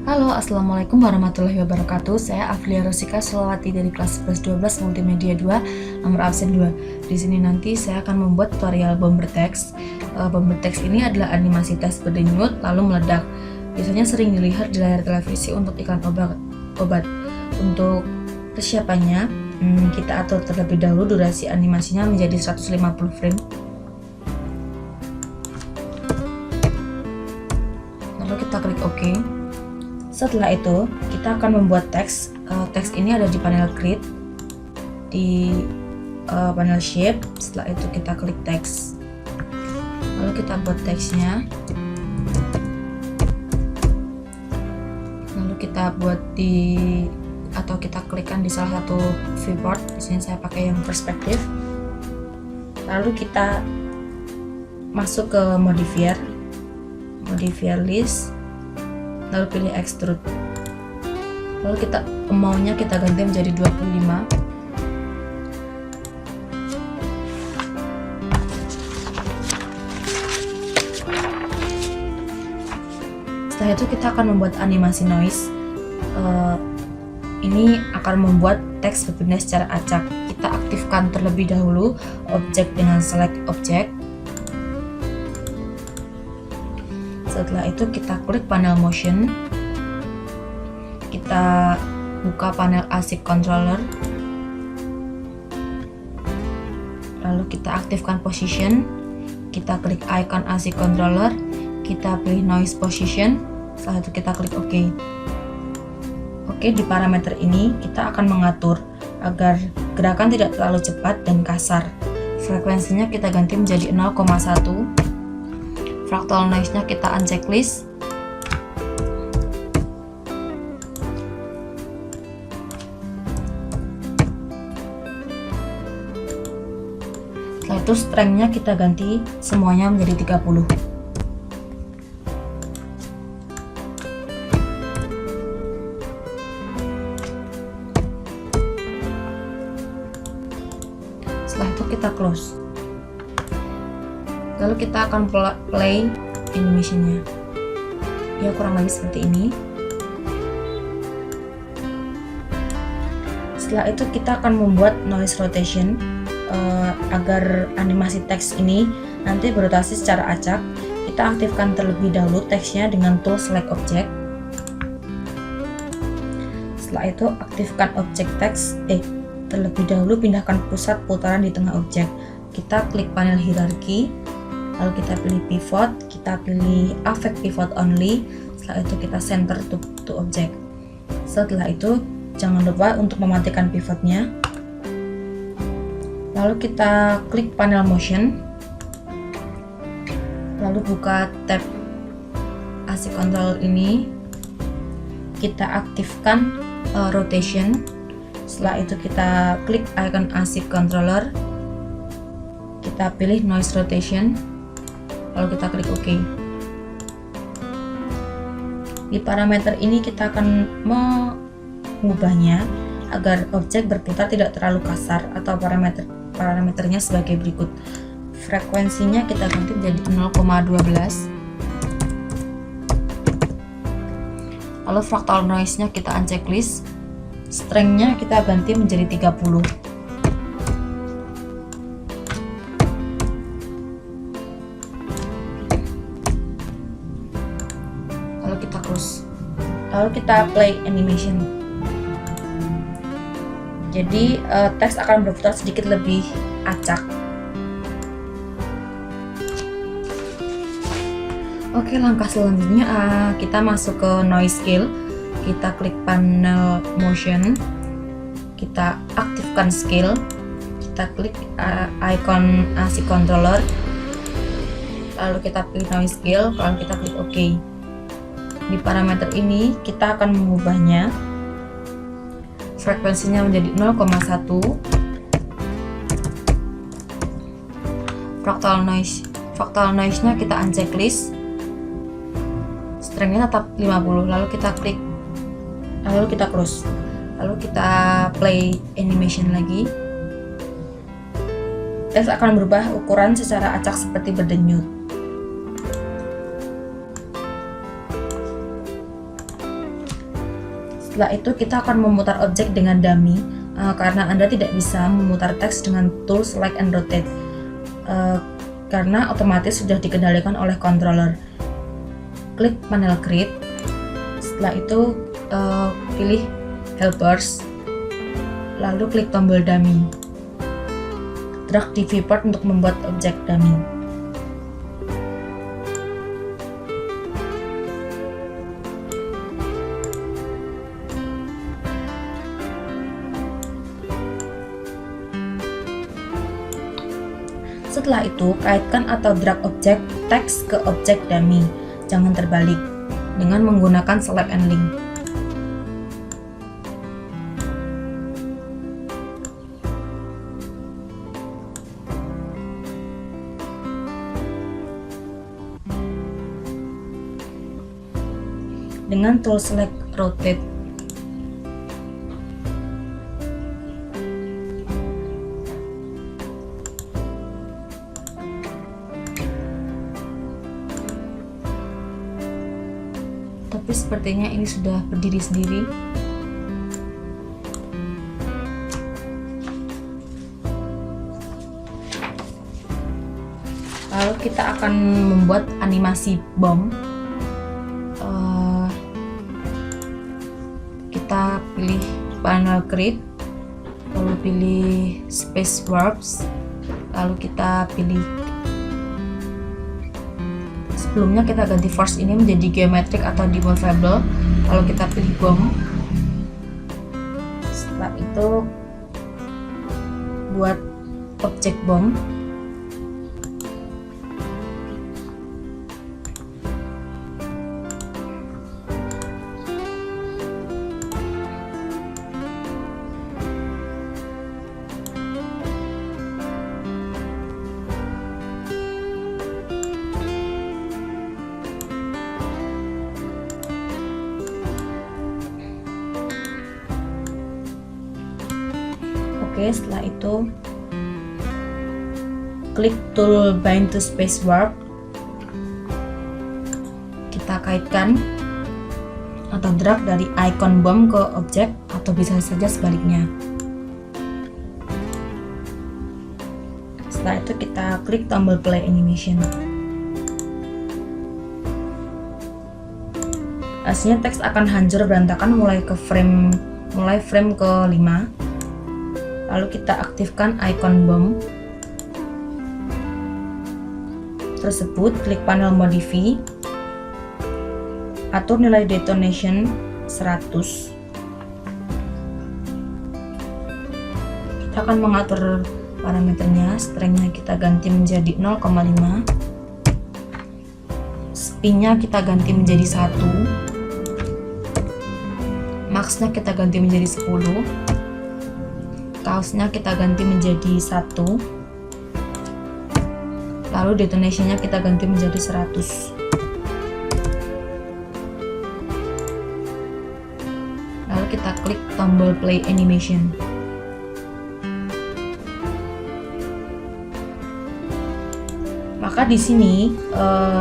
Halo, Assalamualaikum warahmatullahi wabarakatuh. Saya Aflia Rosika Sulawati dari kelas 11-12 Multimedia 2, nomor absen 2. Di sini nanti saya akan membuat tutorial bomber text. Bomber text ini adalah animasi tes berdenyut lalu meledak. Biasanya sering dilihat di layar televisi untuk iklan obat. Untuk persiapannya, kita atur terlebih dahulu durasi animasinya menjadi 150 frame. Lalu kita klik OK. Setelah itu, kita akan membuat teks. Teks ini ada di panel Create, di panel Shape. Setelah itu kita klik teks. Lalu kita buat teksnya. Lalu kita buat atau kita klikkan di salah satu viewport. Di sini saya pakai yang perspektif. Lalu kita masuk ke modifier list. Lalu pilih extrude, lalu amount-nya kita ganti menjadi 25. Setelah itu kita akan membuat animasi noise. Ini akan membuat teks berpindah secara acak. Kita aktifkan terlebih dahulu objek dengan select object. Setelah itu kita klik panel motion, kita buka panel ASIC controller, lalu kita aktifkan position, kita klik icon ASIC controller, kita pilih noise position, setelah itu kita klik OK. Oke, di parameter ini kita akan mengatur agar gerakan tidak terlalu cepat dan kasar. Frekuensinya kita ganti menjadi 0,1. Fractal noise-nya kita unchecklist. Setelah itu strength-nya kita ganti semuanya menjadi 30. Setelah itu kita close. Lalu kita akan play animation-nya. Ya, kurang lebih seperti ini. Setelah itu kita akan membuat noise rotation agar animasi teks ini nanti berotasi secara acak. Kita aktifkan terlebih dahulu teksnya dengan tool select object. Setelah itu aktifkan objek teks. Terlebih dahulu pindahkan pusat putaran di tengah objek. Kita klik panel hierarki. Lalu kita pilih pivot, kita pilih affect pivot only. Setelah itu kita center to object. Setelah itu jangan lupa untuk mematikan pivotnya. Lalu kita klik panel motion, lalu buka tab ASIC control ini, kita aktifkan rotation. Setelah itu kita klik icon ASIC controller, kita pilih noise rotation, lalu kita klik OK. Di parameter ini kita akan mengubahnya agar objek berputar tidak terlalu kasar, atau parameternya sebagai berikut. Frekuensinya kita ganti menjadi 0,12. Lalu fractal noise-nya kita unchecklist. Strength-nya kita ganti menjadi 30. Kita close. Lalu kita play animation. Jadi teks akan berputar sedikit lebih acak. Oke, langkah selanjutnya kita masuk ke noise scale. Kita klik panel motion, kita aktifkan scale, kita klik icon ASIC controller, lalu kita pilih noise scale, lalu kita klik OK. Di parameter ini kita akan mengubahnya, frekuensinya menjadi 0,1. Fractal noise-nya kita unchecklist. Strength-nya tetap 50. Lalu kita klik, lalu kita close. Lalu kita play animation lagi. Teks akan berubah ukuran secara acak seperti berdenyut. Setelah itu kita akan memutar objek dengan dummy, karena Anda tidak bisa memutar teks dengan tool select and rotate, karena otomatis sudah dikendalikan oleh controller. Klik panel create. Setelah itu pilih helpers, lalu klik tombol dummy. Drag di viewport untuk membuat objek dummy. Setelah itu, kaitkan atau drag objek teks ke objek dummy, jangan terbalik, dengan menggunakan select and link. Dengan tool select rotate. Tapi sepertinya ini sudah berdiri sendiri. Lalu kita akan membuat animasi bom. Kita pilih panel create, lalu pilih space warps, lalu kita pilih, sebelumnya kita ganti force ini menjadi geometric atau demovable, lalu kita pilih bomb. Setelah itu buat objek bom. Oke, setelah itu klik tool bind to space warp. Kita kaitkan atau drag dari icon bom ke objek, atau bisa saja sebaliknya. Setelah itu kita klik tombol play animation. Hasilnya teks akan hancur berantakan mulai frame ke 5. Lalu kita aktifkan icon bom tersebut, klik panel modify, atur nilai detonation 100. Kita akan mengatur parameternya, strength-nya kita ganti menjadi 0,5, spin-nya kita ganti menjadi 1, max-nya kita ganti menjadi 10, chaos-nya kita ganti menjadi 1, lalu detonation-nya kita ganti menjadi 100. Lalu kita klik tombol play animation. Maka di sini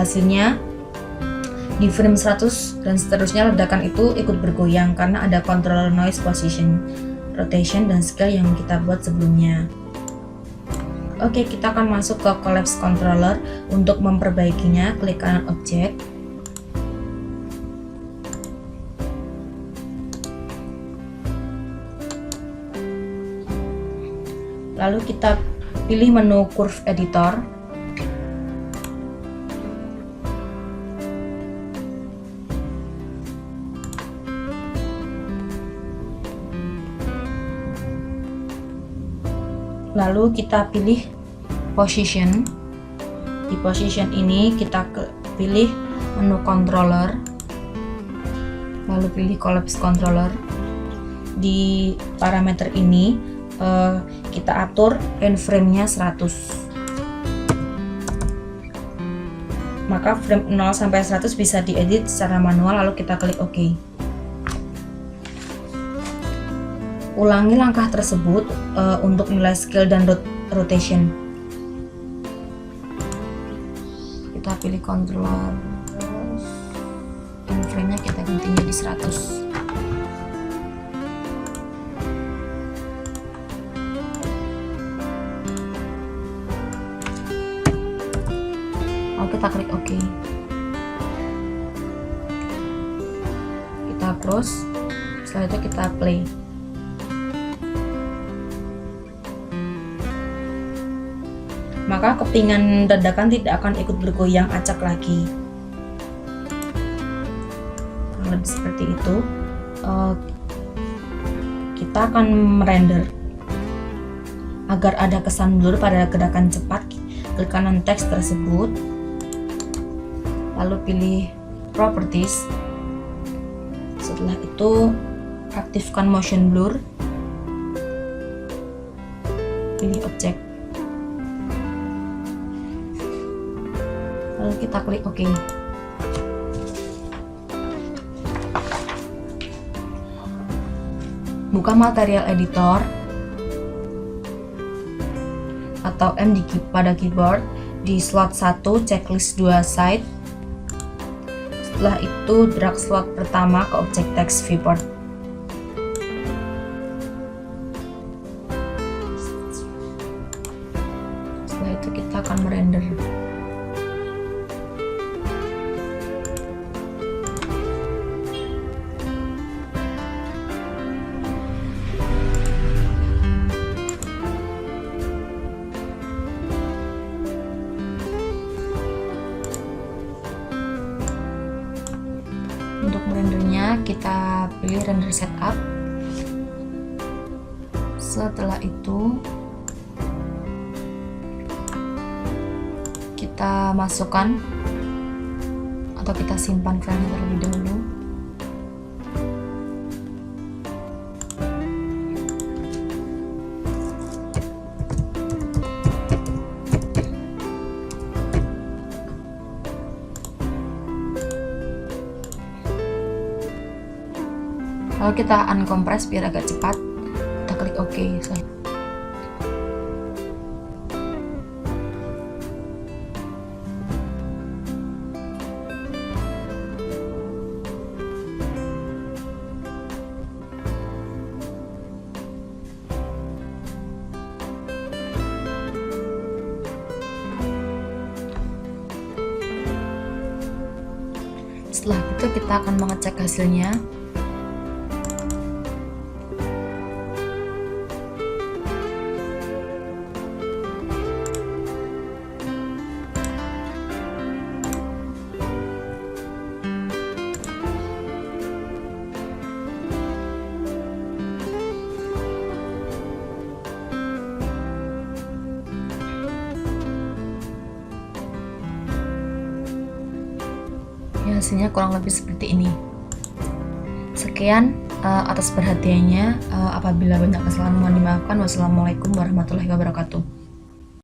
hasilnya di frame 100 dan seterusnya ledakan itu ikut bergoyang karena ada control noise position, rotation, dan scale yang kita buat sebelumnya. Oke, kita akan masuk ke collapse controller. Untuk memperbaikinya, klik kanan objek, lalu kita pilih menu curve editor. Lalu kita pilih position. Di position ini kita pilih menu controller, lalu pilih collapse controller. Di parameter ini kita atur end frame-nya 100. Maka frame 0 sampai 100 bisa diedit secara manual, lalu kita klik OK. Ulangi langkah tersebut untuk nilai scale dan rotation. Kita pilih controller, and frame-nya kita ganti menjadi 100. kita klik OK. Kita close. Setelah itu kita play. Maka kepingan dadakan tidak akan ikut bergoyang acak lagi. Lebih seperti itu. Kita akan merender. Agar ada kesan blur pada gerakan cepat, klik kanan teks tersebut, lalu pilih Properties. Setelah itu aktifkan motion blur, pilih objek, lalu kita klik OK. Buka Material Editor atau M pada keyboard, di slot 1 checklist 2 side. Setelah itu drag slot pertama ke objek teks viewport. Setelah itu kita akan merender. Untuk merendernya kita pilih render setup. Setelah itu kita masukkan atau kita simpan filenya terlebih dahulu. Lalu kita uncompress biar agak cepat. Kita klik OK. Setelah itu kita akan mengecek hasilnya. Hasilnya kurang lebih seperti ini. Sekian atas perhatiannya. Apabila banyak kesalahan mohon dimaafkan. Wassalamualaikum warahmatullahi wabarakatuh.